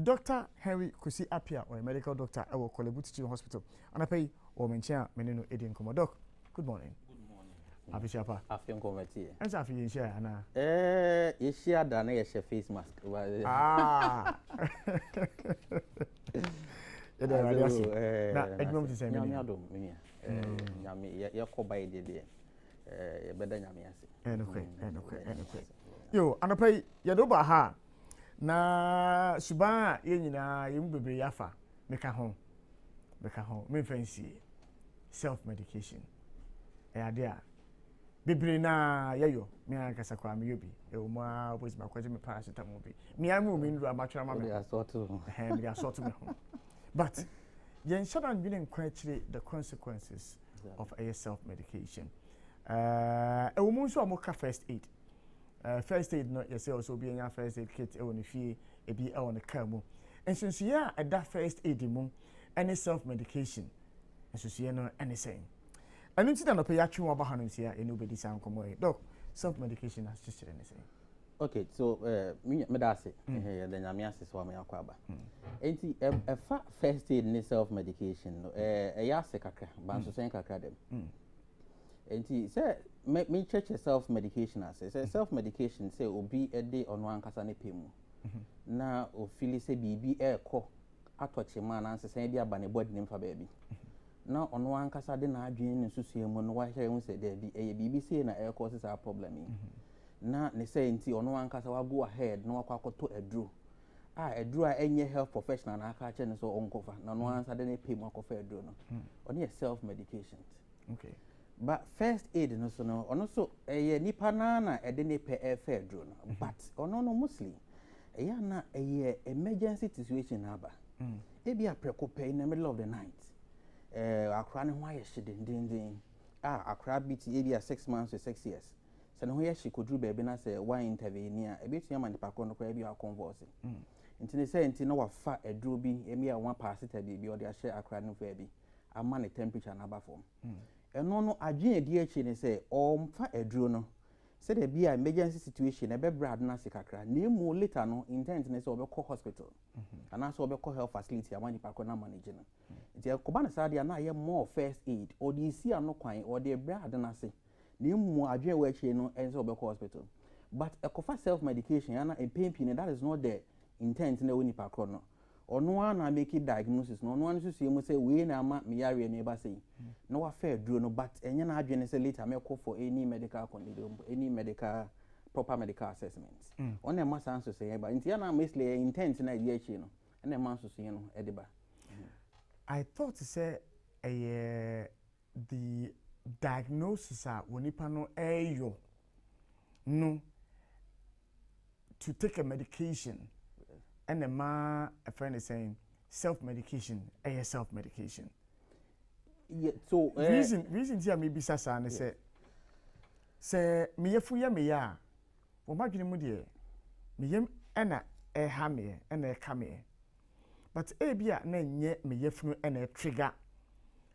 Dr. Henry Kusi Appiah, or a medical doctor at Kolebu Teaching Hospital. And I pay or mention Menino Edin Commodore. Good morning. Good morning. Happy Shapa. I feel committee. And so, you share, Anna. You share than a face mask. Ah. Now, Edmund is saying, Yami, your cobay did better Yami. Yo, and I pay Yadoba ha. Na suba yenyina yembebre yafa meka ho me fancy self medication ade a bebre na yayo me akasa kwa me yobi e o ma obezi makwaje me paracetamol bi me amu me ndura matwara ma me me asort me ho but yen shadan bi ne kwachire the consequences of a self medication e wo mu so amoka first aid. First aid no you say also be in your first aid kit on the fee e be on the car mu and since you are at that first aid mu any self medication and so you know anything and you don't pay actually about hanum here and nobody sound come away doc self medication has just anything. Okay, so me that say the nyame ase so am yakwa ba enti e fa first aid ni self medication no ya se kakra ba so sen kakra dem enti say me check self medication as say self medication say obi e dey ono ankasa ne pemu na o feel say bibi e ko atoche ma na ansese bi aba ne body ne mfa baabi na ono ankasa de na adwene ne susue mu no wa hye hu say there bi e bibi say na e cause a problem na ne say enti ono ankasa wa go ahead na wakwa akoto eduro eduro a enye health professional na aka che ne so onkofa na no ansa de ne pemu akofa eduro no oni self medication. Okay. But first aid no so no ono so nipa na e de ne pe eduro no but ono no mostly na emergency situation aba e bi aprekope in the middle of the night akra ne ho aye shedendenden akra bit e bi 6 months to 6 years se ne ho ye shikodru be na se one intervene a e betu ya manipa kro no kwa bi akonverse ntine se ntine wa fa eduro bi emi a one paracetamol bi o de ahye akra ne fa bi ama ne temperature na aba form eno no adwen edi echi ne se o mfa eduro no se de bia emergency situation e be brad na se kakra na emu later no intent ne se obekọ hospital ana so obekọ health facility amani pa na manage no nti e koba na sadia na ye more first aid or the isi ano kwan or the brad na se na emu adwen we echi no en se obekọ hospital but e kofa self medication ana e pain pin that is not the intent na woni pa no ono na make diagnosis no ono so see mu say we na ama me yare no eba say no wa fair duro no but enye na adwene say later me call for any medical condition any medical proper medical assessments on e ma san so say eba ntia na mostly intent na e echi no na e ma so so no e deba. I thought say the diagnosis wonipa no eyo no to take a medication. And the a friend is saying self-medication, self-medication. Yeah, so reason here maybe sasa and say me yafuya me ya. Wo madwene mu de me yem ena ha me ena ka me. But bia na nye me yafunu ena trigger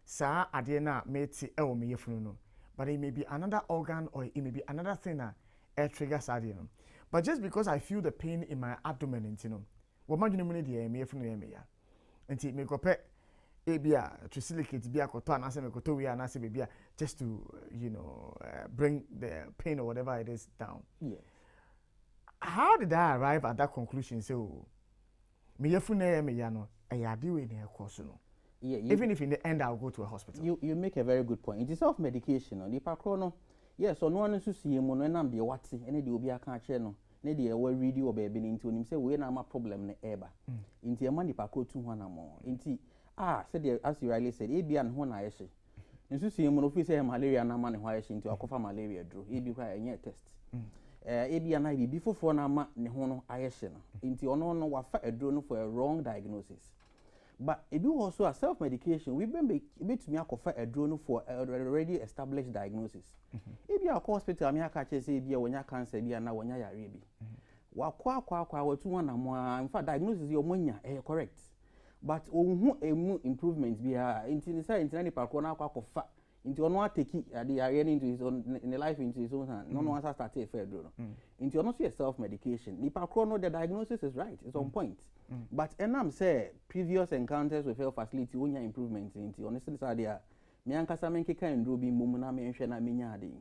sa ade na me ti e wo me yafunu no. But it may be another organ or it may be another thing na trigger sa ade no. But just because I feel the pain in my abdomen, you know. What imagine me the me funu me ya nti me kope bia to silicate bia koto anase me koto we anase bia just to bring the pain or whatever it is down. Yeah. How did I arrive at that conclusion? So me yefunu me ya no ade we na course no. Yeah, even if in the end I'll go to a hospital. You make a very good point. It is self medication no. Nipa kro no. Yes, so no one so see mu no na be wate ene de obi aka kire no. Ne de we ready or baby nti onim say we na ma problem ne eba nti e ma nipa ko tu ho na mo nti said as you rightly said e bia ne ho na ayehye nso sie mu no fi say malaria na ma ne ho ayehye nti akofa malaria dro e bi kwa enye test e bia na bi foforo na ma ne ho no ayehye no nti ono no wa fa edro no for a wrong diagnosis but e bi also a self medication we be to me akofa edro no for a already established diagnosis e bia ko hospital am aka che say bia wonya cancer bia na wonya yare bi wakwa watu wana mo in fact diagnosis yo monya correct but ohun emu improvement bia inti ni say inti ni pa ko na akwa kofa Into ono ateki ade yare into his own in the life into his own hand. No one start a fair draw. Into ono so self medication. Nipa chrono the diagnosis is right. It's on point. But enam say previous encounters with health facility wonya improvements into honestly sadia me ankasa menkeka ndro bi mum na me nhwe na menya ade.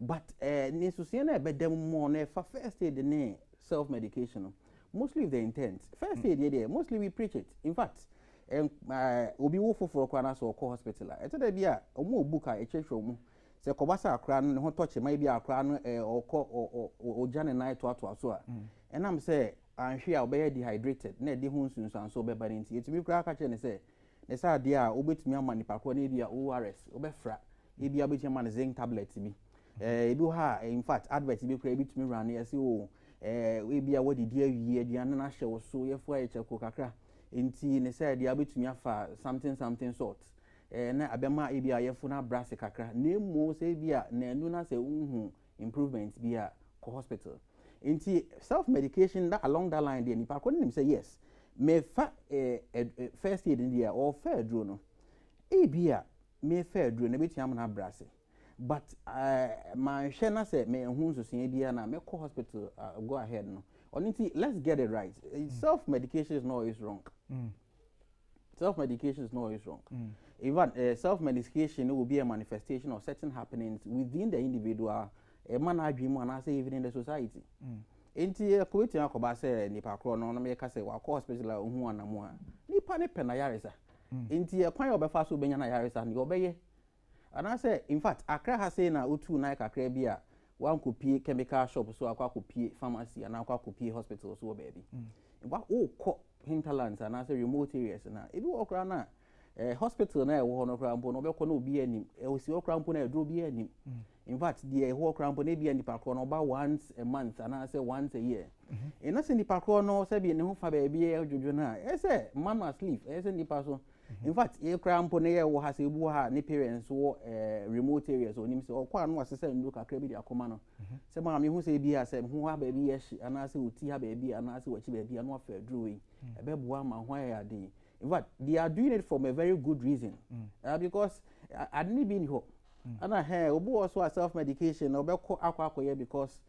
But ne susie na ebedem mo na fa first aid ne self medication. Mostly with the intent. First aid there mostly we preach it. In fact, obi wo foforo kwa na so ko hospital a eto da bia omo book a echehwe mu se ko basa akra no ho toche mai bia akra no okọ ojane na to so a enam se anhwe a obey dehydrated na de ho nsunsan so obeba nti etimi kra aka che ne se ne sa ade a obetumi ama nipa ko na bia ORS obefra e bia obetumi ama ne zinc tablet bi ebi ha in fact advert bi kra ebitumi run e se o e bia wodidi awie aduane na hye wo so yefo a echeko kakra inti ne say dia betumi afa something sort na abema e bia yefo na brass kakra na emu say bia na enu na say unhu improvement bia ko hospital inti self medication that along that line there nipa ko nim say yes me fa first aid in there or fair draw no e bia me fair draw na betumi amna brass but my share na say me hu so sen bia na me ko hospital go ahead no only let's get it right. Self medication is not always wrong. Self medication is not always wrong. Even self medication will be a manifestation of certain happenings within the individual, a man I dream and I say even in the society. Enti kweti akoba say nipa kro no no me ka say wa hospital hu anamu a nipa ne pena yaresa. Enti kwan obefa so benya na yaresa ne obeye. And I say in fact akra ha say na otu na kakra bia one copy chemical shop so akwa copy pharmacy and akwa copy hospital so baby wa o ko hinterlands and say remote areas na e bi okra na hospital na e wo no kra mpo no be ko na obi anim e o si okra mpo na e dro bi anim in fact the wo okra mpo na bi ani pakro no ba once a month and I say once a year e na se ni pakro no say bi ne ho fa ba bi e dwodwo na e say mama sleep e say ni pa so in fact e kra mpo na ye wo ha se bu ha ni parents wo remote areas onim se okwa no asese ndu kakra bi di akoma no se ma me hu se bi asem hu ha ba bi ye hye ana se oti ha ba bi ana se wachi ba bi ana afa aduro yi e be bua ma ho ya de in fact they are doing it for a very good reason because I didn't be ho ana he obu also a self medication obekọ akwa because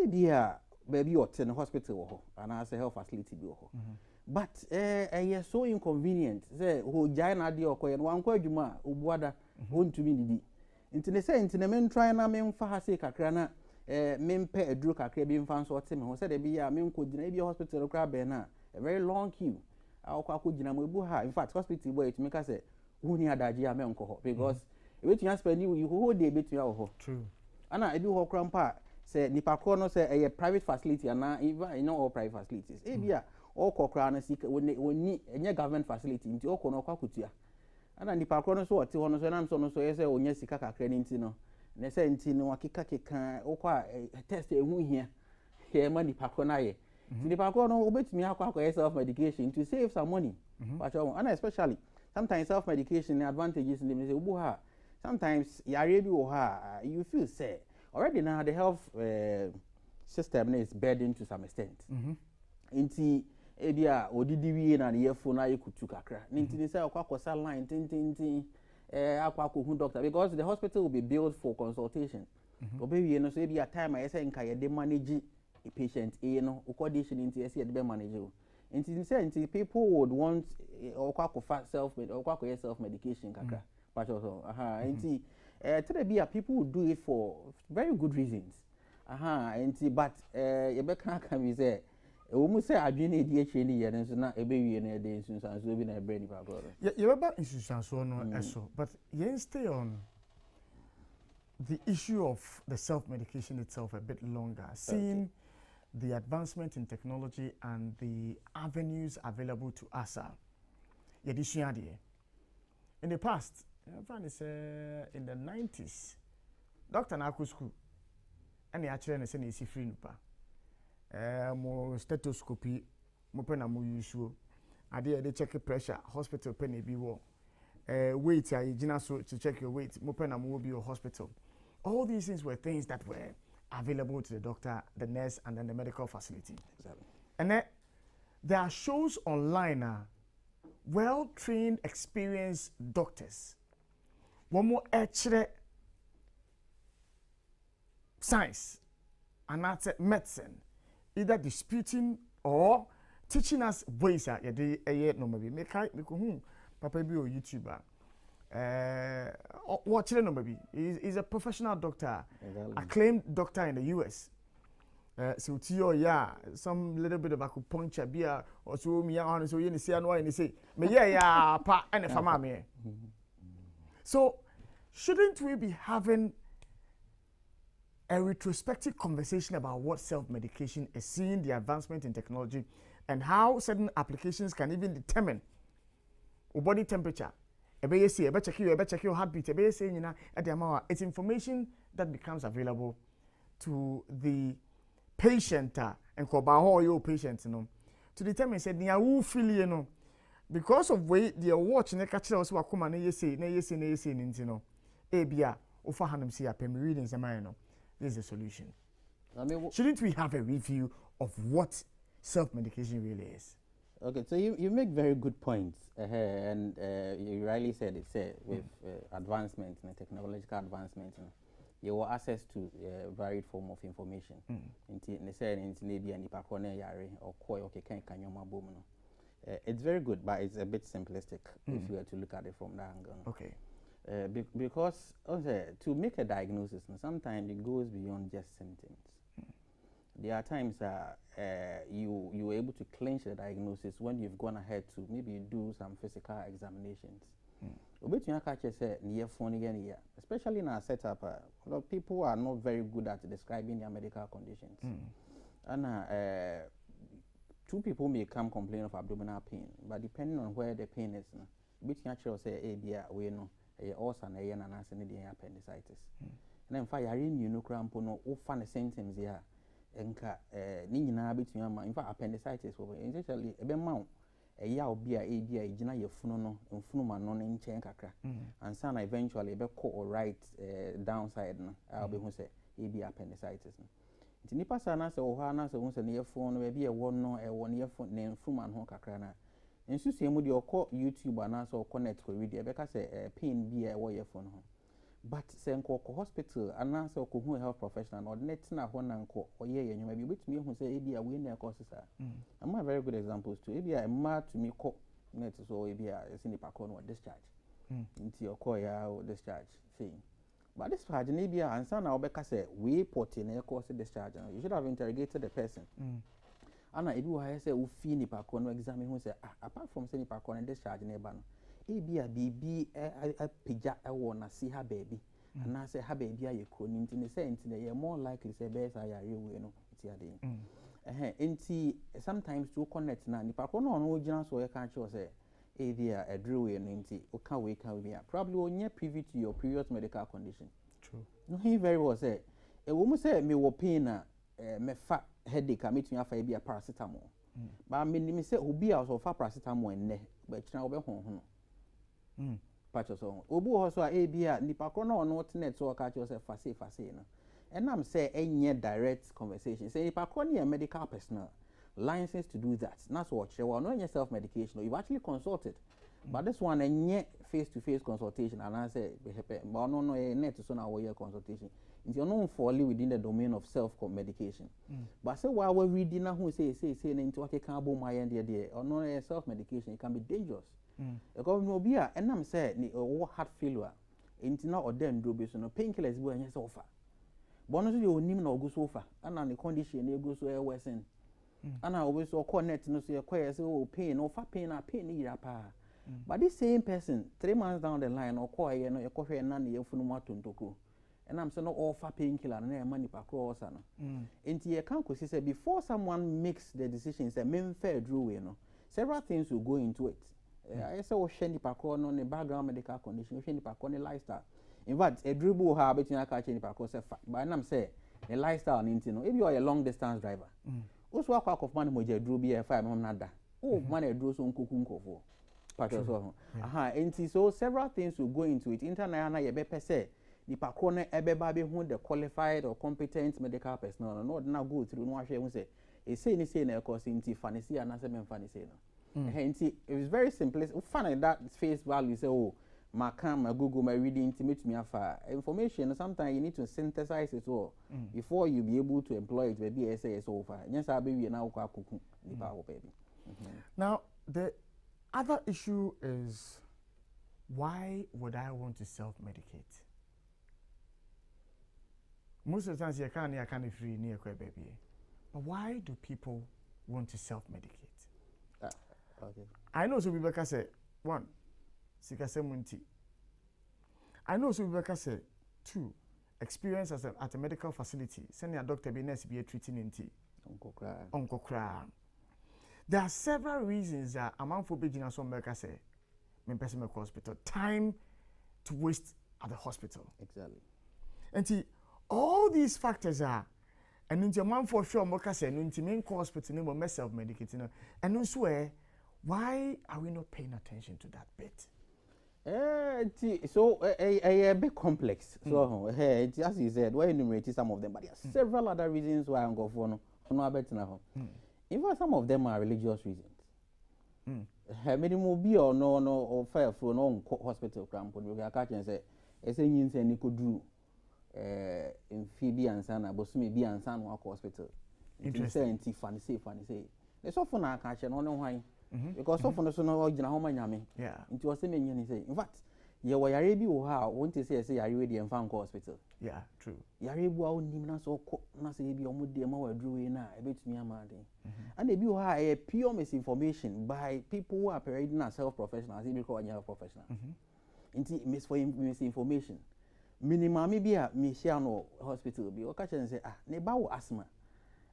e dia ba bi ote no hospital wo ho ana se health facility bi wo ho but yes so inconvenient say ho jai na de okoye no wankọ adwuma obuada ontumi didi intine say intine men try na men fa ha say kakra na men pe aduro kakra bi mfa so ote me ho say de bi ya men ko gina bi hospital kra be na a very long queue akọ gina mo ebu ha in fact hospital boy to make us say woni adaje ya men ko ho because ebetu ya spend you hold dey betu ya ho true ana ebi ho krampa say nipa ko no say a private facility ana even you know all private facilities e bia all kokra na sika woni enye government facility nti okọ no kwa kutua ana nipa ko no so ote ho no so na so no so ye say onya sika kakra ni nti no na say nti no akeka keka okwa test ehu hia he ma nipa ko na ye nipa ko no obetumi akwa self medication to save some money and especially sometimes self medication advantages in them say ubu ha sometimes yare bi wo ha you feel say already now the health system is burdened to some extent nti ebia odidi wie na ye fo na ye kutu kakra nti ni say akwa kosa line tin akwa ko hu doctor because the hospital will be built for consultation obe wie no so ebia time I say nka ye de manage a patient no coordination nti ye say de manage o nti people would want akwa ko self medication kakra but also nti today be people would do it for very good reasons nti but ye be kan we say we must say adwene edi eche ni ye nso na ebe wie na de nsunsan so bi na ebre ni pa bro ye ba nsunsan so no eso but ye stay on the issue of the self medication itself a bit longer seeing the advancement in technology and the avenues available to us ye disuade in the past in the 90s Dr. Nako school and ya chere na se na esi free nupa mo stethoscopy mo pe na mo use ade dey check pressure hospital pe na bi wo weight ya gina so to check your weight mo pe na mo be your hospital. All these things were things that were available to the doctor, the nurse, and then the medical facility. Exactly. And then there are shows online well-trained, experienced doctors womo echere science and that's medicine, either disputing or teaching us ways that ye no maybe make papa bi o YouTuber watch no maybe he's a professional doctor, acclaimed doctor in the US. So Tio, yeah, some little bit of acupuncture beer or so me on so you say and you say me yeah pa and if I'm me. So shouldn't we be having a retrospective conversation about what self-medication is, seeing the advancement in technology and how certain applications can even determine your body temperature? Check your heartbeat. It's information that becomes available to the patient and your patient to determine said who feel because of way they are watching the catcher also akoma na yesi nintino ebia ofa hanum see apem reading semano. This is the solution. Shouldn't we have a review of what self-medication really is? Okay, so you make very good points, and you rightly said it. With advancements and technological advancements, you have access to varied form of information. It's very good, but it's a bit simplistic if you were to look at it from that angle. Okay. Because to make a diagnosis, sometimes it goes beyond just symptoms. There are times you are able to clinch the diagnosis when you've gone ahead to maybe do some physical examinations. Especially in our setup, a lot of people are not very good at describing their medical conditions. And two people may come complain of abdominal pain, but depending on where the pain is, between actually say we know also an appendicitis. And then fire immunocrampo no often symptoms here. Enka nina between in fact appendicitis essentially ebe mount ya obi a ejina yefunu no mfunuma no nchen kakra and san eventually ebe ko right downside no be hu say ebi appendicitis no nti nipa sana se wo ha na se hu se ne yefunu no be e won no e won yefunu ne mfunuma no kakra na nsusu emu de okọ YouTube ana so connect ko read ebe ka se pain bi e wo yefunu no. But senko hospital and answer who health professional or net na one and co or ye you may be with me who say ebia we near causes am I very good examples to ebia ma to me co net so ebia sinipa con or discharge into your call ya discharge thing. But this part ebia and son obeka say we put in a course discharge. You should have interrogated the person. And I do I say we feel nipa con examine who say apart from sinipa con and discharge neighbor. Ebia bibi a pija e wona see her baby and I say her baby a yekro nti ne say nti they are more likely say be say yare we no ti ade nti sometimes to connect na nipa ko no no gina so e kan cho say ebia a drew we no nti o kan we probably onye privy to your previous medical condition. True. No he very well say e wo mu say me wo pain na me fa headache a metumi afa ebia paracetamol ba me ni me say obi a so fa paracetamol enne ba kina obe honhono patch so obu ho so a bia nipa kro na ono internet so ka cho say fase no enam say enye direct conversation say nipa kro na medical personnel license to do that na so watch no enye self medication you've actually consulted but this one enye face to face consultation and I say but no net so na we consultation it's not fully within the domain of self medication but say while we reading na who say na into what can abo my end there or no self medication it can be dangerous. Because no be a enam say ni heart failure enti na odem do be so no painkillers bu anya so fa bono so you onim na ogu so fa ana ne condition na egu so e worsen ana obi so connect no so e kwere say o pain no fa pain na pain ni yira pa but this same person 3 months down the line or call ye no e kohwe na ne yefunu matontoko enam say no all fa painkiller na e mani pa cross no enti ye kan ko say before someone makes the decision say men fair drew we no several things will go into it. I say we share nipa ko no ne background medical condition, we share nipa ko ne lifestyle. In fact, a dribble ha between aka share nipa ko say but nam say the lifestyle ni ntino. If you are a long distance driver, also akwa of man mo je dro bi e 5 mom nada. Oh, man e dro so nkoku nkofo. Patro so. Enti so several things will go into it. Internet na ye be say nipa ko ne ebeba be hu the qualified or competent medical personnel. No na go through no ahwe hu say e say ni say na e cause nti fancy ana say men fancy no. It was very simple. Find that face value. Say, oh, my Google, my reading, intimate me information. Sometimes you need to synthesize it all before you be able to employ it. Maybe say so far. Yes, I be now baby. Now the other issue is, why would I want to self-medicate? Most of the times you can't free near baby. But why do people want to self-medicate? Okay. I know so Rebecca said, one, Sikasemunti. I know so Rebecca said, two, experience at a medical facility. Send your doctor be nurse be a treating in tea. Uncle Cra. There are several reasons that among for being some America say, me person hospital, time to waste at the hospital. Exactly. And see, all these factors are, and into a man for sure, America say, no into main hospital, no more self-medicating, and no swear. Why are we not paying attention to that bit? So a bit complex. So as you said, we enumerated some of them, but there are several other reasons why I'm going for no better now. In fact, some of them are religious reasons. Minimum be or no or fire for no hospital cramp. We are catching say, a saying say you could do in Phoebe and Sana, but me be and San walk hospital. Interesting. Funny say. There's often a catch and no why. Because often the son of home yammy. Yeah. Into a semi say. In fact, you were Arabi or how want to say are you ready and found hospital? Yeah, true. Yaribu out Nimna so Nasi or Mudema drew in a bit me a man. And they be a pure misinformation by people who are parading as self professionals, even call a professional. Into misinformation. Minimum maybe a Michiano hospital be or catch and say, Nebao asthma.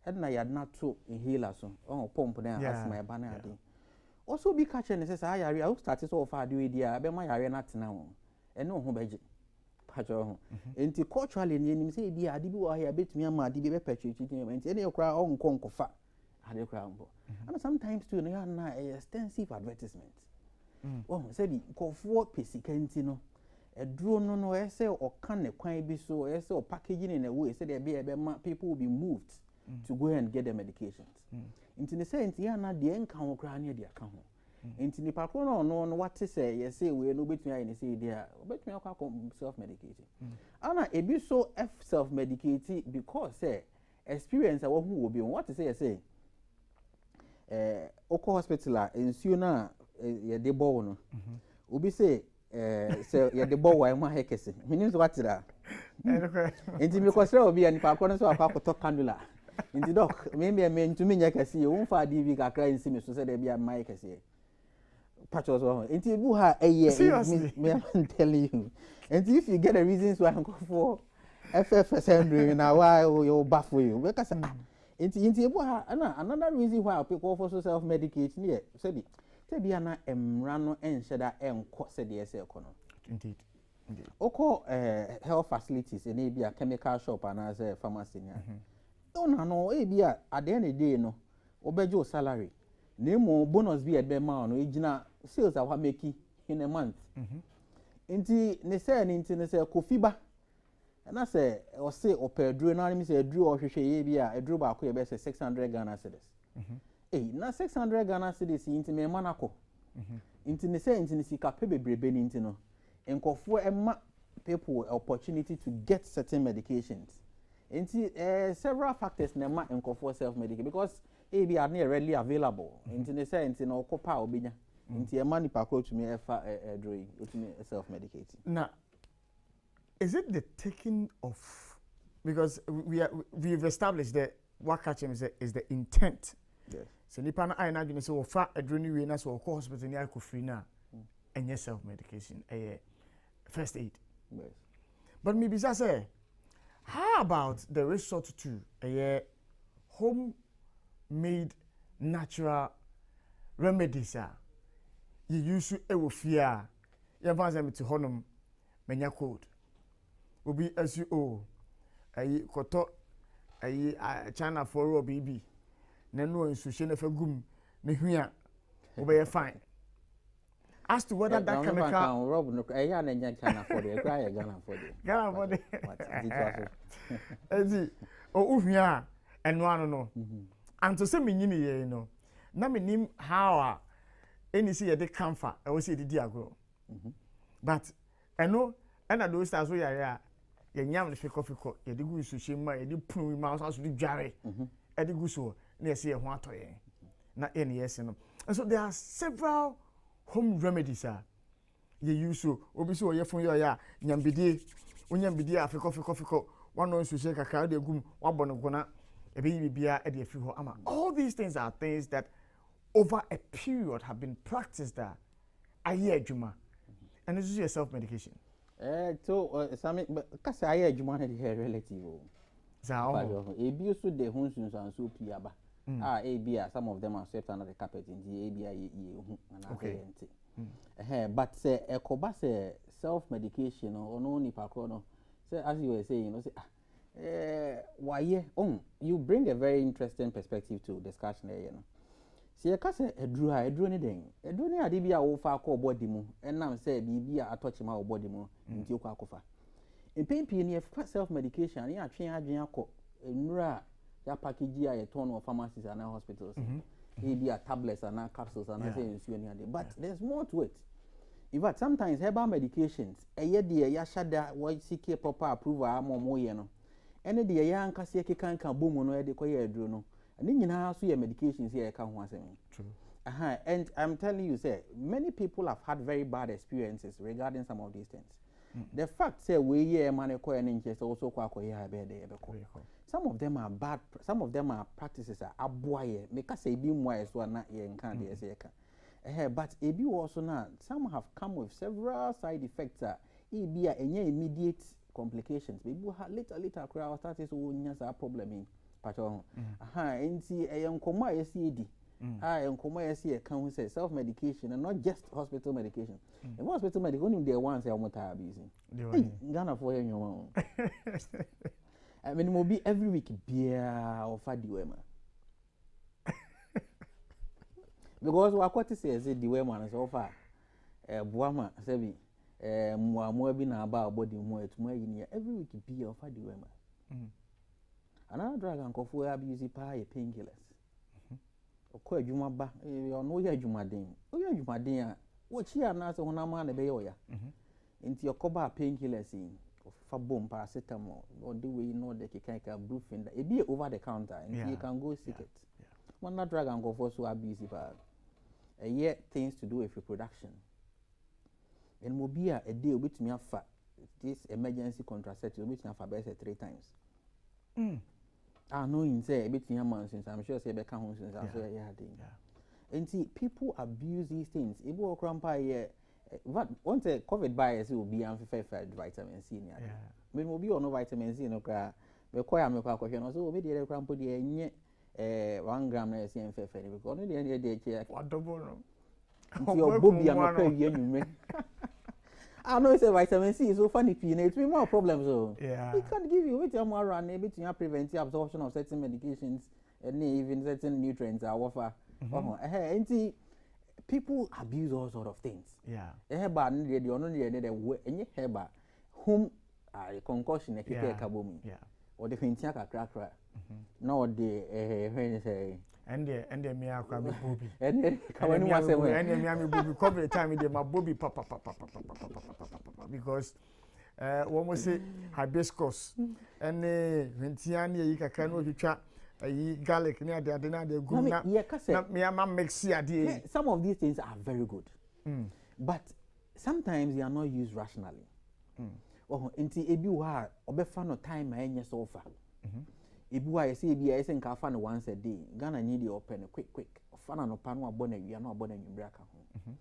And I had not to inhaler so pump there asthma banner. Also be catching and says, I will start so far do it, I bet my area not now. And no home budget. Patron. And culturally, and say, dear, I do I bet me a mad, be perpetuating him, and any cry on conco fat. Had a crown. And sometimes too, they are extensive advertisements. Oh, say, call for Pissicantino. A drone no essay or can a quite be so essay or packaging in a way, so there be a people will be moved to go and get the medications. Into the sense, you are not the encounter crying near the account. Into the parkour no what to say, you say we no bet me I say there, bet me I self-medicating. Anna a bit so self-medicating because say experience I who will be what to say Oko hospital in Suna ya de bow no. Ubi say so ya de bow why my hekese. Means what that? Into because there will be any parkour so I talk candula. In the doc, maybe I mean to me, I can see you won't find DV cry in Simmons, so said there be a mic. I say, Patros, into Buha a year, seriously, I'm telling you. And if you get the reasons why I'm going for FFS Henry, now why you'll buff you, because into Buha, another reason why people for self medication here, Sebi, Sebiana, Rano, and Shada, and said the SL Corner. Indeed. Oko health facilities, and maybe a chemical shop and as a pharmacy. No, at the end of the day, no, obejo salary. Nemo bonus be at Bema, no, ejina sales are what make in a month. Inti, ne say, into ne say, Kofiba. And I say, or say, or per drew, and I say, drew or she a drew back, we best 600 Ghana cedis. Na 600 Ghana cedis into me Monaco. Into ne say, into the Sika Pebe Breben into no. And for a people opportunity to get certain medications. Into several factors nema enko self-medicate because AB are near readily available. Into the sense in okopa obinya. Into a money parkour to me drawing to me self-medicating. Now, is it the taking of, because we've established that what catching is the intent. Yes. So nipa na I na gina so fa adroni we na so ko hospital ni ko free na and self-medication first aid. Yes. But maybe say, how about the resort to a home-made natural remedies? You use a fear. You advance them to honum, menya code. Will be as you owe a koto a China for baby. Nano and Sushin of a gum, Nehuya, will be fine. As to whether that chemical Rob a yarn and China for the cry a gun for the Ghana for the oh yeah and one no and to say me you know na me nim how any see the camphor I will see the diagro but eno na those times we are ya nyam the fiko ya di gu so shema ya di punu ma so di dware e di gu so na yesi e ho atoye na e ne yesi no. And so there are several home remedies you use so obi so ye fun yo ya nyambidie onyambidie afiko one no so she kakra de gum wabon gona e be bibia e de afi ho ama. All these things are things that over a period have been practiced that aye adwuma. And this is your self medication. So some kase aye adwuma na de relative o. Ebi so de ho sunsan so piaba. Ebia some of them are swept under the carpet in the ebia ye na but say ekoba say self medication or no nipa kro no say as you were saying, you know, say why you bring a very interesting perspective to discussion here, you know. See ka say eduru ni den eduru ni ade bia wo fa akọ body mu enam say bibia atoche ma wo body mu nti okọ akofa empempi ni self medication ya atwen adwen akọ enura ya package ya ton of pharmacies and hospitals. Maybe a tablets and capsules and but there's more to it. In fact, sometimes herbal medications, a year dear yashada what seek proper approval more you know. Any dear young cassia can boom on where they call no. And then you know your medications here can once. True. And I'm telling you, sir, many people have had very bad experiences regarding some of these things. The fact say we hear money and interest also some of them are bad, some of them are practices are aboye make us say be more so na ye nkan de ese but ebi also now some have come with several side effects be any immediate complications maybe later crowd start is onya sa problem in pacho enti enkomo ayesi enkomo ayesi can say self medication and not just hospital medication. And hospital medication only the ones are abusing Ghana for you. I mean, will be every week beer or fadiwema. Because what quite says the women is so far. Buama sebi more been about body more to more in every week beer or fadiwema. Another drug and coffee abuse pie painkillers. Of course, you might buy no ya jumadin. Oh, ya jumadin. What she and us on a man a beyoya. Into your coba painkillers in. For boom paracetamol or the way you know that you can brufen that it be over the counter and you can go seek it. One not drug and go for so abuse yet things to do with reproduction. And will be a day which me have this emergency contraceptive which me have 3 times. I know in say a bit months since I'm sure say be can since I so and see people abuse these things. It will grandpa what once a COVID bias will be unfair vitamin C. When will be on no vitamin C no cry. We require me question so we did a cramp put the 1 gram na see unfair because only the end of the day what double your booby and pay you. I know it's a vitamin C so funny it's more problems so we can't give you which more run able to prevent the absorption of certain medications and even certain nutrients are offer. And people abuse all sort of things. Herba need the only any herba whom a concoction a kabomi. Or the fintiaka cracker. No the when say and the mea crabby booby. And the Miami booby cover the time with my booby papa because one was say hibiscus and Ventiani you can know you chat. Garlic near the dinner, the good. Some of these things are very good, but sometimes they are not used rationally. Oh, into Ebu Obefa no time I any so far. Ebu I see be I think I fan once a day. Ghana need you open quick. Fan no panwa bonnet, we are not bonnet in Braka home.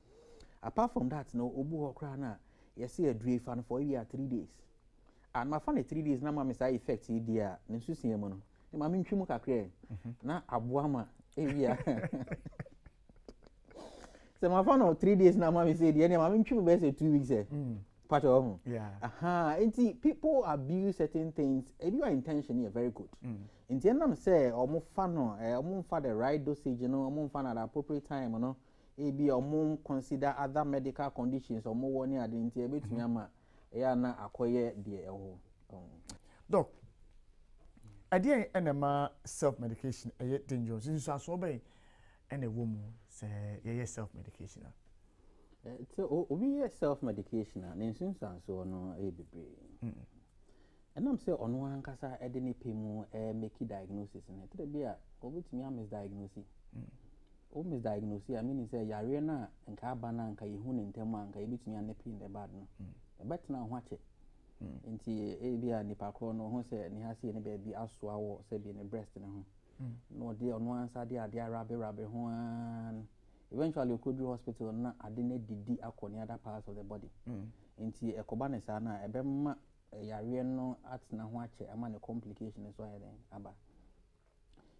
Apart from that, no Obu Okrana, you see a dray fan for you 3 days. And my fan 3 days, now my side effects, dear, Nensusi mono. Mammy Chimu Kakre, na Abuama, Avia. So my phone 3 days now, Mammy said, yeah, Mammy Chimu best 2 weeks. Part of and people abuse certain things. If your intention is very good, in the end, say, or more fun, or more for the right dosage, you know, or more fun at the appropriate time, you know, maybe or more consider other medical conditions or more one year than the bit Yama, na acquire the Doc. Idea enema self medication dangerous. Since I saw by any woman say self medication. So obi self medication and instance so no e bebre. And I'm say on one kasa e de ne pemu make diagnosis na to be a obetumi a misdiagnose. O misdiagnose I mean say yare na nka aba na nka yehu ne ntem anka ebetumi anepi in the bad no. E betena ho ache. Nti e bia nipa kro no ho say ne ha se ne ba bi aso awo say bi ne breast ne ho. No dey on one side dey rabe ho an. Eventually you could do hospital na adene didi akoni other parts of the body. Nti ekoba ne sa na ebema yare no atna ho ache ama ne complication so aye den aba.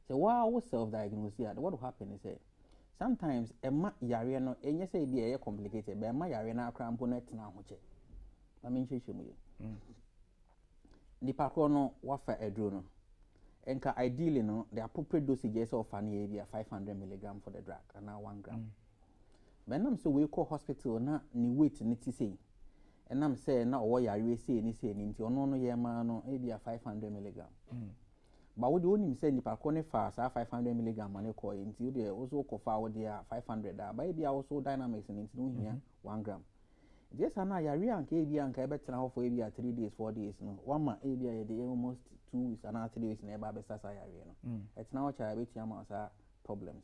So while self diagnose what will happen is sometimes ema yare no enye say bi e complicated but ema yare na akra mpo na tena ho che. I mean chechemu ye. Nipa kro no wafa edro no enka ideally no the appropriate dosage is of an area 500 milligram for the drug and now 1 gram. But I'm so we call hospital na ni weight ni ti say. And I'm say na o yare say ni say ni nti ono no ye ma no area 500 milligram. But we only say ni pa kone fa 500 milligram na ko nti you dey also ko fa wo dey 500 but area also dynamics ni nti no hia 1 gram. Just na yare anka area anka e betena ho for area 3 days 4 days no one ma area dey almost 2 weeks and 3 days na eba be sasa yare no it's now cha beti ama sa problems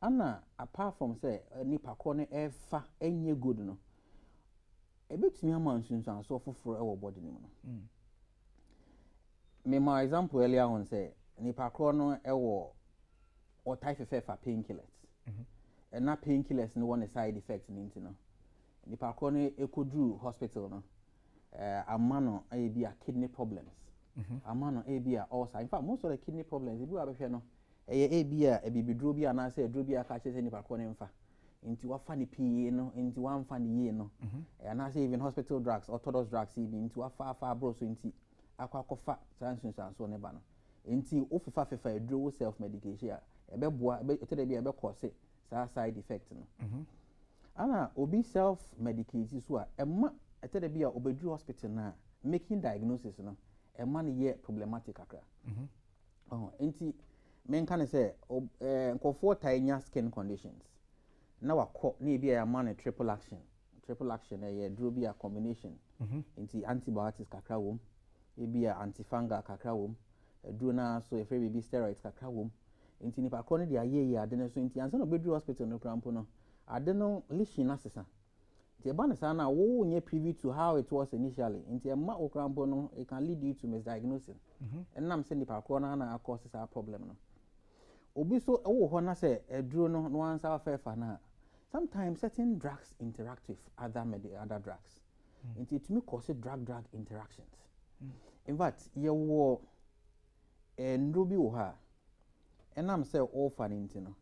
ana apart from say nipa ko ne efa enye good no ebetumi ama nsunsan so foforo e wo body ni no me my example earlier on say nipa ko no e wo o type for painkillers and na painkillers no one side effect ni ntino nipa ko ne ekodru hospital no amano e bi a kidney problems amano e bi a ulcer in fact most of the kidney problems e bi abehwe no e bi a ebibidro bi ana say edro bi aka chese nipa ko ne mfa nti wafa ni pii no nti wamfa ni ye no ana say even hospital drugs orthodox drugs e bi nti wafa bro so nti akwakofa sansunsanso ne ba no nti ofifa fefa edro self medication ebeboa etede bi ebe cause side effect no ana obi self medicate so a emma etede bi a obedru hospital na making diagnosis no emma ne ye problematic akra nti men kan say nkofo tanya skin conditions na wakọ na ebi ya man triple action ye dro bi a combination nti antibiotics kakra wom ebi ya antifungal kakra wom dro na so efe baby steroids kakra wom nti nipa kọ ne dia ye ade ne so nti ansa no bedru hospital no krampo no ade no lishi na sesa nti eba na sana wo nye privy to how it was initially nti emma okrampo no it can lead you to misdiagnosis enam se nipa kọ na cause sa problem no obi so wo ho na se edro no ansa fa na sometimes certain drugs interact with other drugs nti to me cause drug interactions in fact ye wo ndro bi wo ha enam se all fan nti no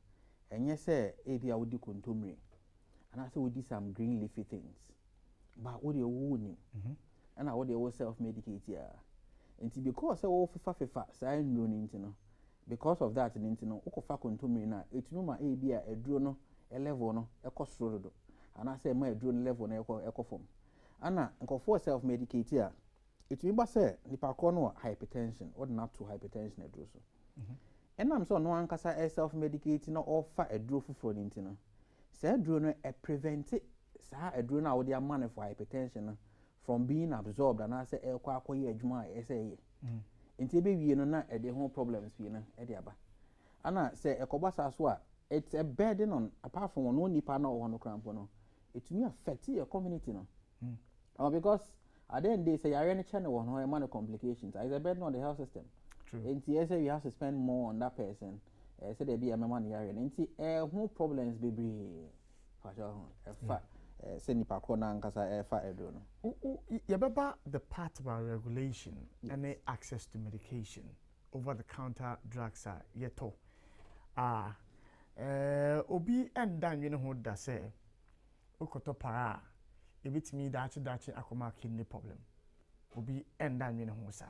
enye se ebi a wodi kontomre and say wodi some green leafy things but what you woni and what you self medicate ya nti because all fefa say ndro nti no because of that nti no ukofa kontomre na etumi ma ebi a eduro no level no ekosoro do and say ma eduro no level no ekofom ana nkofo self medicate ya etumi ba say nipa ko no hypertension or not to hypertension eduro so and am so no ankasa self medicate na offer eduro fufuro nti no say eduro no prevent sa eduro na wo dey man for hypertension no from being absorbed and say akoye adwuma say nti be wie no na e dey ho problems wie no e dey aba ana say ekobasa so a it's a burden on apart from no nipa na wo no crampo no it may affect your community no because at the end they say yare ne channel wo no man complications it's a burden on the health system. True. Nti you say you have to spend more on that person say there be a man yare nti who problems bebre fa fa say nipa ko na nkasa fa edo no yebeba the part about regulation and access to medication over the counter drugs are yeto obi endan we no ho da say okoto para ebitimi dachi akoma kidney problem obi endan we no ho sa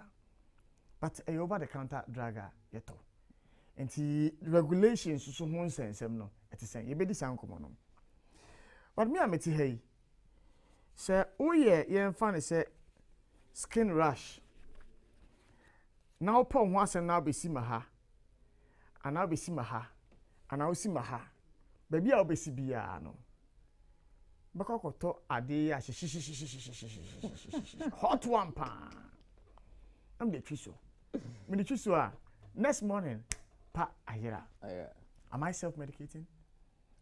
but over the counter drug yeto enti regulations so ho nsensem no etisen yebedi sankomo no but me ameti hey say oye yen fa ne say skin rash now po ho asem na be si maha ana be si maha ana o si maha baby a obesi bia no bako to ade a hot one pa am the twiso me the twiso next morning pa ayera am I self-medicating?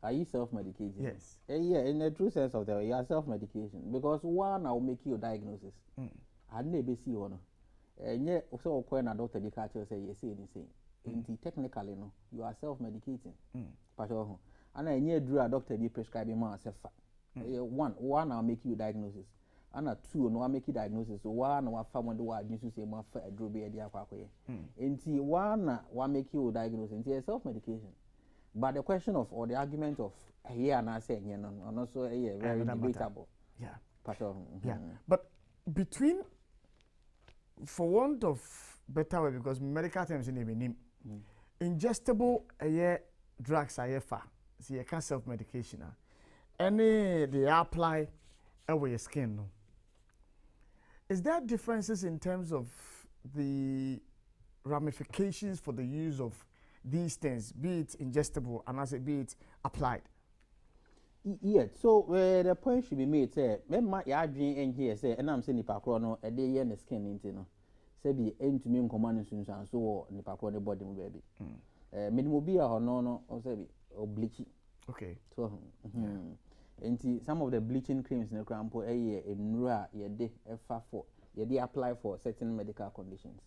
Are you self-medicating? Yes. Yeah, in the true sense of the word, you are self-medication because one will make you a diagnosis. I never see one. And yet, so when a doctor the catcher say you say anything. Technically, no, you are self-medicating. And I near drew a doctor be prescribing more self. One will make you diagnosis. And a two no make you diagnosis. So one will find what you say more for a drew be a diaquaque. And one will make you diagnosis. It's self-medication. But the question of or the argument of here and I say and also very debatable. Yeah. Yeah. But between, for want of better way, because medical terms in the name, ingestible drugs are far. See, you can't self-medication. Any they apply over your skin. No. Is there differences in terms of the ramifications for the use of these things, be it ingestible and as be it applied? Yeah, so the point should be made, say, remember your dream in here, say, and I'm saying Nipa Chrono, a day in the skin into no. Say be end to me in command and so Nipa Chrono body, baby. Minimum be or no, or say, or bleaching. Okay. So, and some of the bleaching creams in the crampo, a year in Ra, ye de F4, ye de apply for certain medical conditions.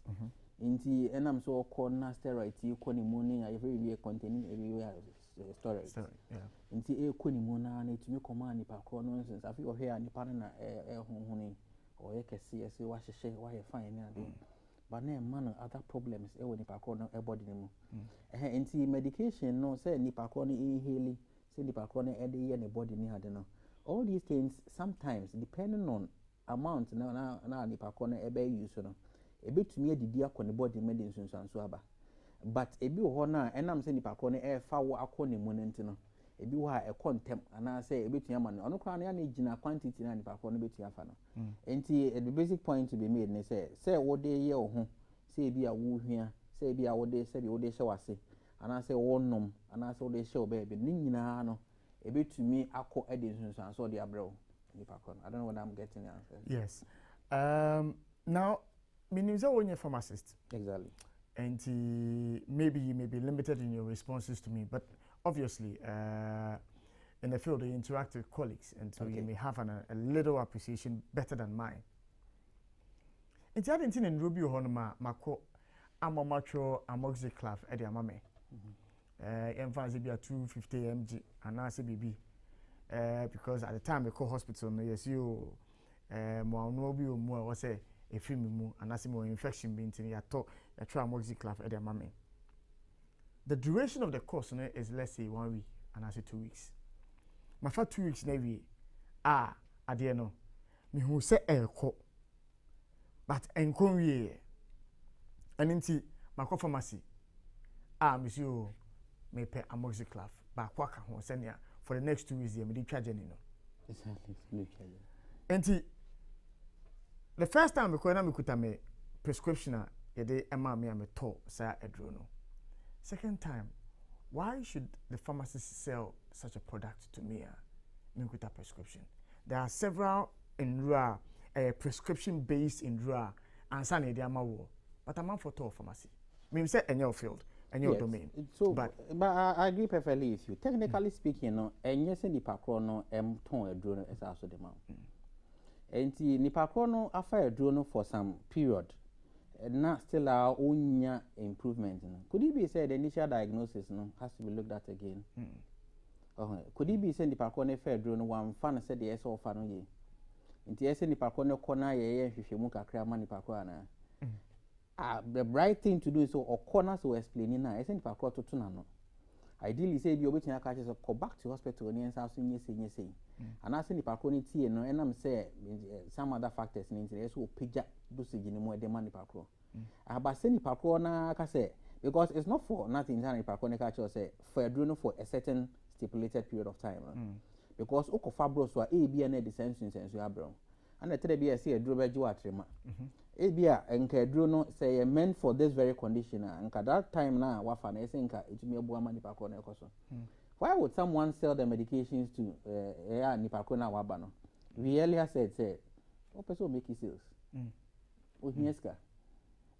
Inti and so corner steroids, you coni morning, I very containing everywhere steroids. Yeah. Inti a coni mona need to make command Nipa nonsense. I feel here and the partner honey or you can see as you wash a shake why you find anything. But no man other problems when Nipa a body anymore. Inti medication no say Nipa inhaling, say Nipa a day and a body near no. All these things sometimes depending on amount now Nipa a bay use no. A bit to me the dear con the body medicine and so aba. But a bit honor and I'm saying Nipa air foul aconi monentino. A bit a contempt and I say a bit yaman on crown any gina quantity and Nipa bit yafano. And the basic point to be made, and say what day ye or home, say be a woo here, say be a what they said, what they show us say, and I say one num, and I saw they show baby, Nina no, a bit to me, I call Edison and saw the abro. I don't know what I'm getting the answer. Yes. Now, meaning when you're a pharmacist. Exactly. And maybe you may be limited in your responses to me, but obviously, in the field, you interact with colleagues, and so you may have a little appreciation better than mine. In the other thing in Ruby Honoma, Mako, Amamatro, Amoxiclav, Eddie Amame. Emphasis be a 250 mg, and RCBB. Because at the time, the hospital, yes, you, Moanobi, more was a film, and as more infection being in your talk, a try Amoxiclav, Eddie Amame. The duration of the course is, let's say, 1 week, and I say 2 weeks. My first 2 weeks, maybe, I didn't know. Me who say co, but encourage, and into my pharmacy, monsieur, may pay Amoxiclav, but Quaka, who send ya for the next 2 weeks, you may charge any. Exactly. And the first time because I could have prescription, a day, a mammy, I'm a toll, sir, a drono. Second time, why should the pharmacist sell such a product to me? With a prescription. There are several in RA, prescription-based in RA, and some in the Amawo. But I'm not for toll pharmacy. I say in your field, in your domain. So, but I agree perfectly with you. Technically speaking, no, and yes, Nipa Chrono ton a drone as also the man. And the Nipa Chrono after a drone for some period. Not still our own improvement. Could it be said the initial diagnosis has to be looked at again? Could it be said the Parcone fair drone one fan said yes or fan ye? In the SN Parcone corner, if you look at Cramani Parcona. The right thing to do is so or corners will explain now. SN Parcor to Tunano. Ideally, say you're waiting a catches or go back to hospital and yes, yes. And I say the Parconi tea and I'm say some other factors in interest will pick up dosage in more than money parcor. But send the parcor na say because it's not for nothing in parcor catcher say for a drone for a certain stipulated period of time. Because Oko Fabros were A B and a dissension sense you are brown. And the TB say a drone you are trema. Abia and Cadruno say meant for this very condition and at that time now wafan I think it me a boa money parcor. why would someone sell the medications to Nipakona Wabano? We earlier said, what person make sales?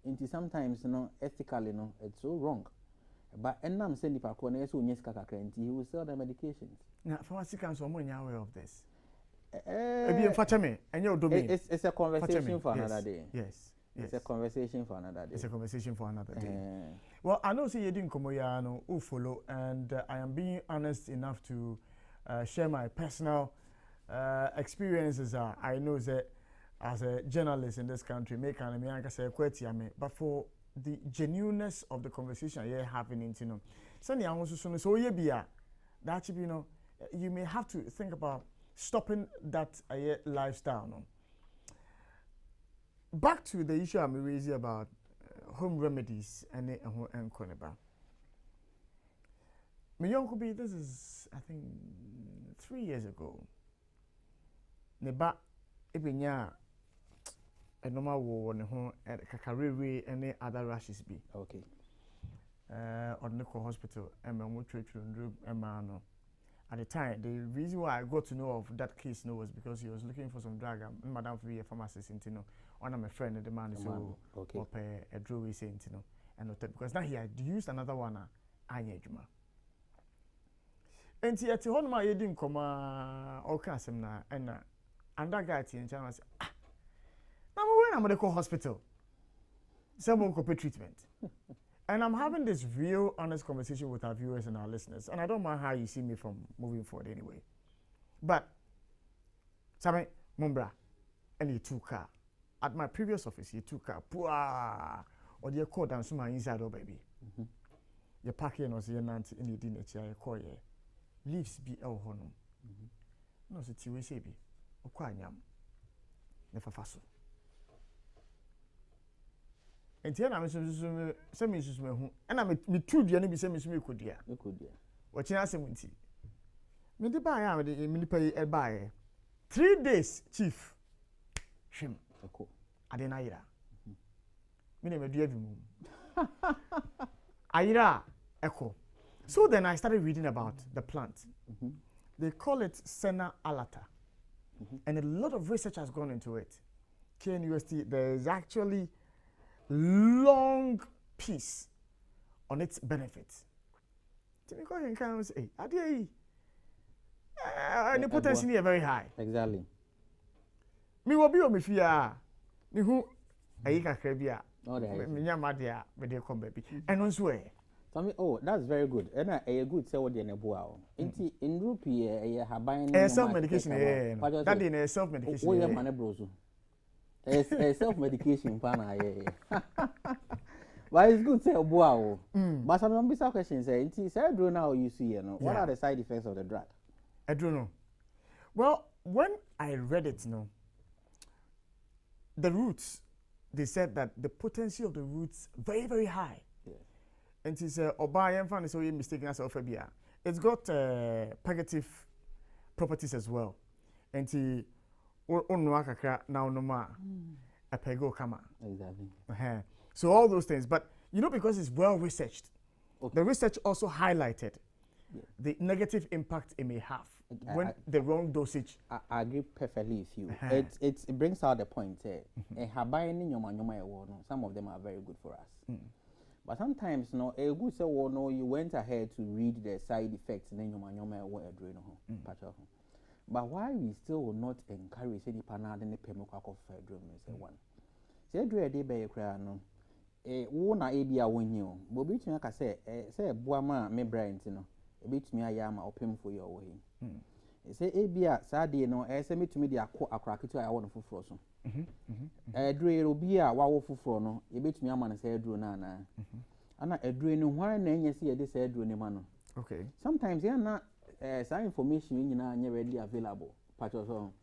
Into sometimes, ethically, it's so wrong. But I'm saying Nipakona, so he will sell the medications. Now, pharmacy council, I'm aware of this. It's a conversation for another day. Yes. It's a conversation for another day. It's a conversation for another day. Well, I know you didn't come here, who follow, and I am being honest enough to share my personal experiences. I know that as a journalist in this country, but for the genuineness of the conversation you're having, so you may have to think about stopping that lifestyle. No? Back to the issue I'm raising about home remedies and Koneba. Miyonkobi, this is, I think, 3 years ago. Neba Ebinya a normal war on the home at Kakariri and any other rashes be. Okay. On the hospital, and Emano. At the time, the reason why I got to know of that case was because he was looking for some drug. Madam for a pharmacist, one of my friend, the man is so a druid saint, and because now he had used another one, Anyejuma. And yet, one of my didn't come all custom and that guy in China said, now when I'm going to call hospital, someone could pay treatment. And I'm having this real honest conversation with our viewers and our listeners. And I don't mind how you see me from moving forward anyway. But, Same, Mumbra, and you took car. At my previous office, you took car. Pua! Or you call down some inside, oh baby. Your packing was your nanty in the dinner chair, you call ye. Leaves be our honum. No, it's you say be. O quite yam. Never fasso. And here I'm some issues, and I'm me two dear, maybe some issues could dear. You could, what you ask him? Me the buy out the minipay a buy 3 days, chief. Shim. I didn't Ira. Me name a dear moon. Ira echo. So then I started reading about the plant. They call it Senna alata. And a lot of research has gone into it. KNUST, there is actually long piece on its benefits. The potency is very high. Exactly. Me will be on me fear. Me who I can't me nyamadia me dey come baby. And on swear. Oh, that's very good. And a good say what dey na boa. Inti in rupee e haban no self medication that dey na self medication. Oh, yeah, man brozo. A self medication pana but it's good say boa. But some bisa question say inti say do now you see what are the side effects of the drug? I don't know. Well, when I read it, the roots, they said that the potency of the roots very, very high. Yeah. And it's Obaya and so you're mistaken as Ophobia. It's got purgative properties as well. And it's now no more a pego kama. Exactly. So all those things, but because it's well researched, the research also highlighted the negative impact it may have when the wrong dosage. I agree perfectly with you. It brings out the point. Some of them are very good for us. But sometimes, a good say, you went ahead to read the side effects, then but why we still will not encourage any panel in the Pemokako Federal is one. Say, do a day by a crown. Wona ebia wonyo bo betumi aka say boama me brand no ebetumi ayama opem for your way say ebia saade no say metumi de akwaketu aya won foforo so edure obi a wawo foforo no ebetumi ama na say eduro na na ana edure no hwan na enye say ye de say eduro ne ma no. Okay, sometimes ya na some information nyina anya readily available patcho so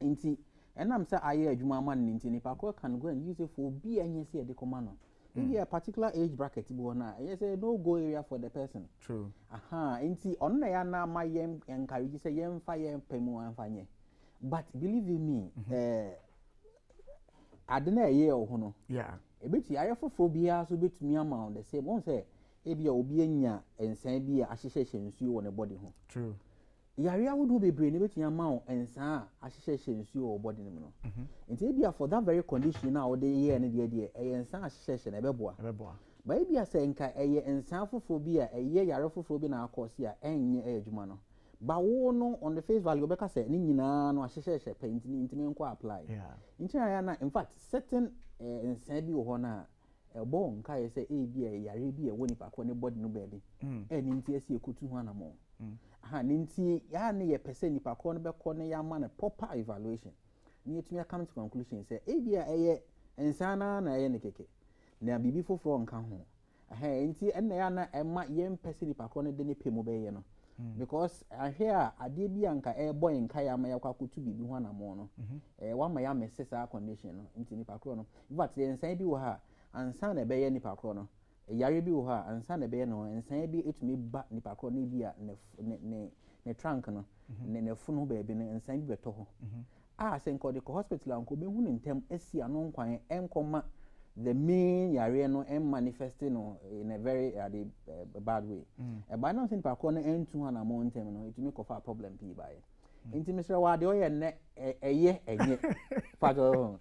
nti enam say aye adwuma ma nti ni pakọ can go and use it for be enye say de command. A particular age bracket, yes, no go area for the person. True. Inti on na my yem encourage say yem fire pemu and fanye. But believe me, I don't know a year or no. Yeah. A bit I have phobia so bit me amount the same one say ebia obi anya ensan bi a ahyehye nsuo wɔ ne body ho true yare awodo bebre ne betua ma wo ensan a ahyehye nsuo wɔ body ne mu no nti ebia for that very condition na wo de ye ne de ensan ahyehye na ebeboa ba ebia sɛ nka eye ensan foforo bi a eye yare foforo bi na akɔse a enye adwuma no ba wo no on the face value obeka sɛ ne nyinaa no ahyehye paint ni ntimi nko apply nti ya na in fact certain ensan bi wɔ hɔ na ebo nka ye sɛ ebi yare bi wɔ nipa ko ne body no baabi ɛni nti esi ekotu ho anamo aha ninti ya ne ye pese nipa ko no bɛkɔ ne ya ma na proper evaluation ni etumi come to conclusion say ebia eye ensana na eye ne keke na bibi foforo nka ho aha nti enne ya na ema ye pese nipa ko no de ne pemu bɛyɛ no because ahwe a ade bi anka boy nka ya ma ya kwakotu bibi ho anamo no wa ma ya messe sa condition no nti nipa ko no but ye ensan bi wɔ ha ansa na bɛyɛ nipa ko no yare bi wɔ ha ansa na bɛyɛ no ensan bi etumi ba nipa ko no bi a ne trunk no ne funu baabi no ensan bi bɛtɔ ho sɛ nka de ko hospital anko be hu ne ntem asi ano nkwan enkoma the main yare no manifesting no in a very bad way ba na nipa ko no entu ha na mo ntem no etumi ko fa problem bi ba ye nti me sɛ wa de oyɛ ne enye pato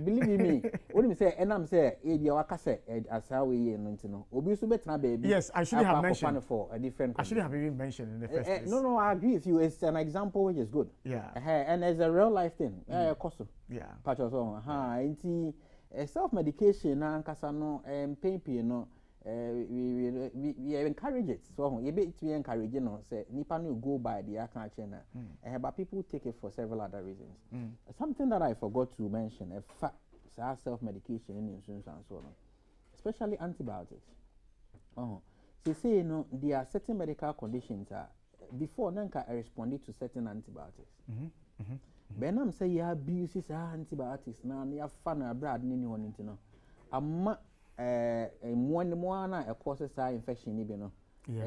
believe me only say enam say ebia waka say asawe ye no ntino obi so betena baby yes I should have mentioned for a different I should have even mentioned in the first place no I agree with you it's an example which is good and it's a real life thing koso pacho so nti self medication na nkasa no pain no we encourage it so you be to encourage no say nipa no go by the account channel but people take it for several other reasons something that I forgot to mention self medication in insurance and so on especially antibiotics say you know there are certain medical conditions before nanka I responded to certain antibiotics benam say you abuse antibiotics na ya fa na brad ni ho ntino amma one na causes infection ni be no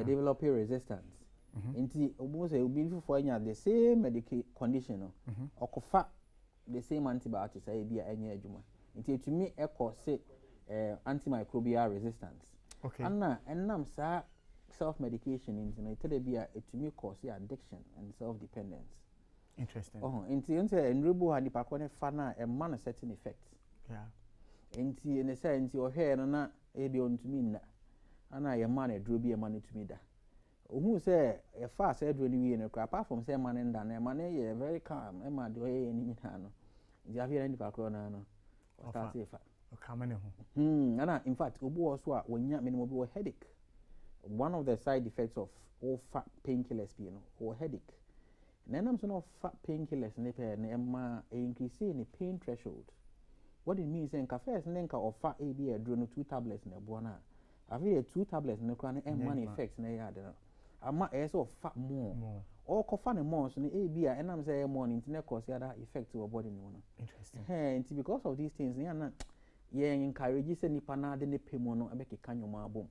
develop resistance nti obo say obi for anya the same medical condition no okofa the same antibiotics ay bia anya adwuma nti etumi cause antimicrobial resistance anna enam sa self medication nti no itede bia etumi cause addiction and self dependence interesting nti enrubu ha nipa ko ne fa na e man certain effects nti ne say nti ohwe no na ebi ontumi nna ana ye man eduro bi e man tumi da ohun say e fa say eduro ni wi ne kra apart from say man nda na man ye very calm e ma de oye ni nyina no nti afia nipa ko na no start e fa kamane ho ana in fact obu also a wonya minimum bi headache one of the side effects of all fat painkillers be or headache nanam so no fat painkillers ne pe na ma increase in pain threshold. What it means in cafes nenka of fat AB a drone 2 tablets in a buona. I've read 2 tablets in the crown and one effects in a yard. I'm also fat more. Or coffin more so the AB and I'm saying more internet cause the other effect to a body. Interesting. Hey, because of these things, yeah, encourages any panada in the pimono and make a canyon marble.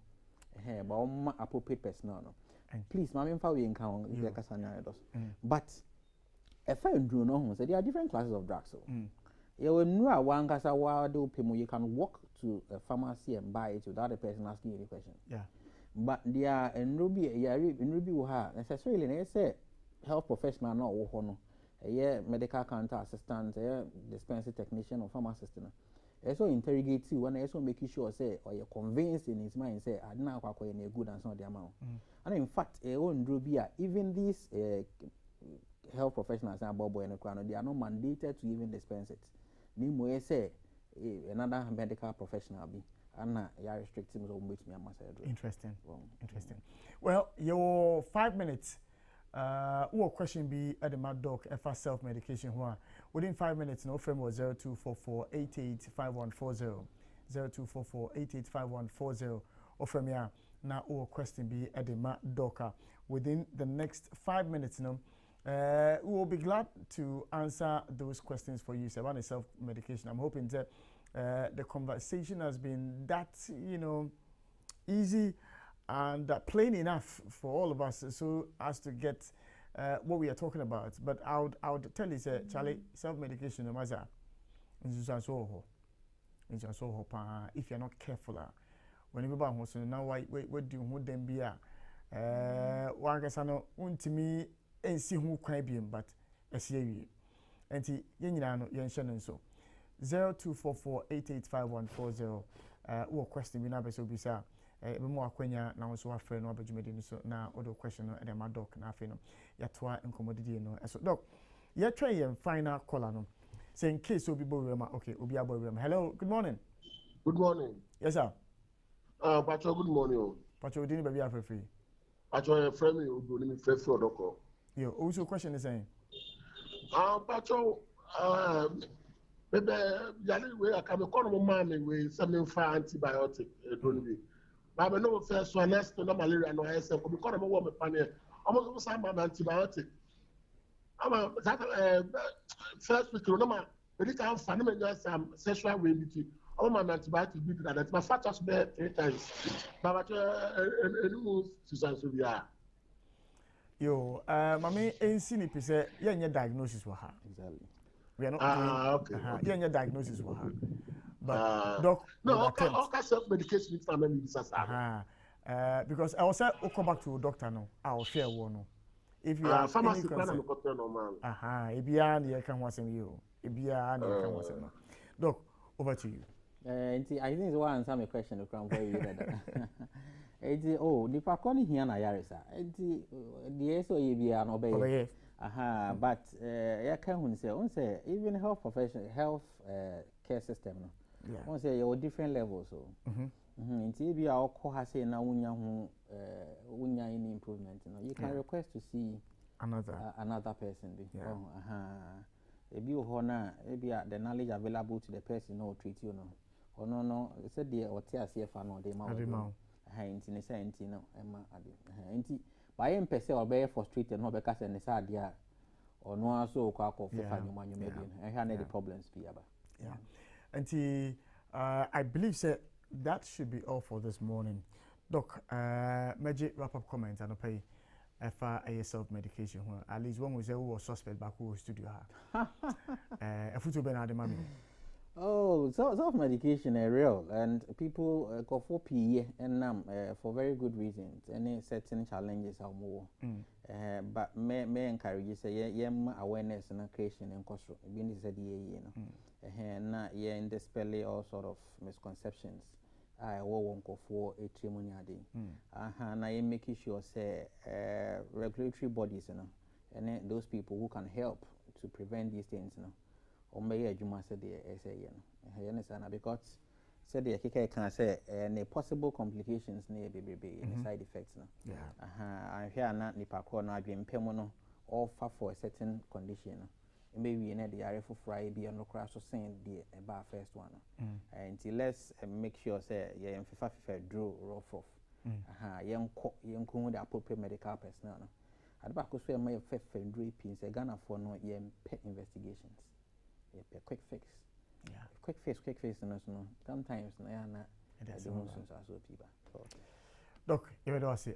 Hey, but appropriate personnel. Please, mammy, if I will encounter the Casana does. But a fine drone no, so there are different classes of drugs. You will know one casa do pimo, you can walk to a pharmacy and buy it without the person asking you the question. Yeah. But there are in Ruby will have necessarily they say health professional not or medical counter assistant, dispensing technician or pharmacist. Also interrogate you and also make sure say or you're convinced in his mind say I now quite a good and so the amount. And in fact, even these health professionals and bobo and they are not mandated to even dispense it. Nimo say another medical professional be and you are restricting so much me interesting. Interesting. Well, your 5 minutes what question be at the mad doc for self medication within 5 minutes no frame was 0244885140 0244885140 or from here now or question be at the mad doc within the next 5 minutes we will be glad to answer those questions for you. So about self-medication, I'm hoping that the conversation has been that, easy and plain enough for all of us so as to get what we are talking about. But I would tell you, Charlie, self-medication, if you're not careful, when you ba ho so na what do ho dem bia one kasa no untimi ensi ho kwan biem but esi awie enti ye nyina no ye nhye no nso 0244885140 wo question bi na be so bi sa be mo akwanya na so afre no abadwumedi ni so na odo question no e ma doc na afi no ya toa enkomodidi no eso doc ye try ye final caller no say in case obi bo rema okay obi abo rema hello good morning. Good morning. Yes sir. Pacho, good morning. Pacho didn't be free. Pacho, your friend me do me free for doko. Yo, also question is saying. Pacho, maybe yali we I come call my mommy we some for antibiotic don't be. But I know first one next to no malaria no I say come call my woman pan almost some antibiotic. That first week no ma we can find me just sexual way between all my antibiotics be that my fat just be 3 times. But any Susan Sylvia. Yo, mami ensi ni pese ye diagnosis wa ha. Exactly. We are not doing Okay. ye diagnosis wa ha. But doc no okay self medication is not me because I was go back to doctor no. I will share one. If you are pharmacy plan no normal. Ebia na ye kan ho asem yo. Ebia na ye kan ho asem no. Doc, over to you. I think it's one answer my question to come for you that. The pakoni here na yarisa. The SO bia no be. But ya kan hun say even health care system no. On say you different levels so. Nti bia okọ ha say na wunya ho wunya any improvement no. You can request to see another person be. Ebi ho na ebia the knowledge available to the person no treat you no. No said the or tears here for no de ma nti ne say nti no ema ade nti by em pese or be frustrated no be ka say ne say ade a ono aso ko akọ for fanyuma nyuma bi no na the problems be aba nti I believe say that should be all for this morning. Doc, magic wrap up comment and pay a self medication at least one was a suspect back who studio ha a photo ben ademami. Oh, self-medication is real, and people go for PE and for very good reasons. Any certain challenges are more, but may encourage you say awareness and creation and control. Being said na in dispel all sort of misconceptions. I won't go for a trimoniade. Na making sure say regulatory bodies, and those people who can help to prevent these things, Ombe Juma said the SAN, because said the Kika can say any possible complications near baby and side effects. I hear not Nipako na being pemono offer for a certain condition. Maybe in the area for Friday be on the crash of saying the about first one. Until let's make sure say yeah in FIFA draw rough off. Young the appropriate medical personnel. At back was where my fifth and drapings a Ghana for no pet investigations. A quick fix. Quick fix, no. Sometimes I am not. Doc, you know, I say,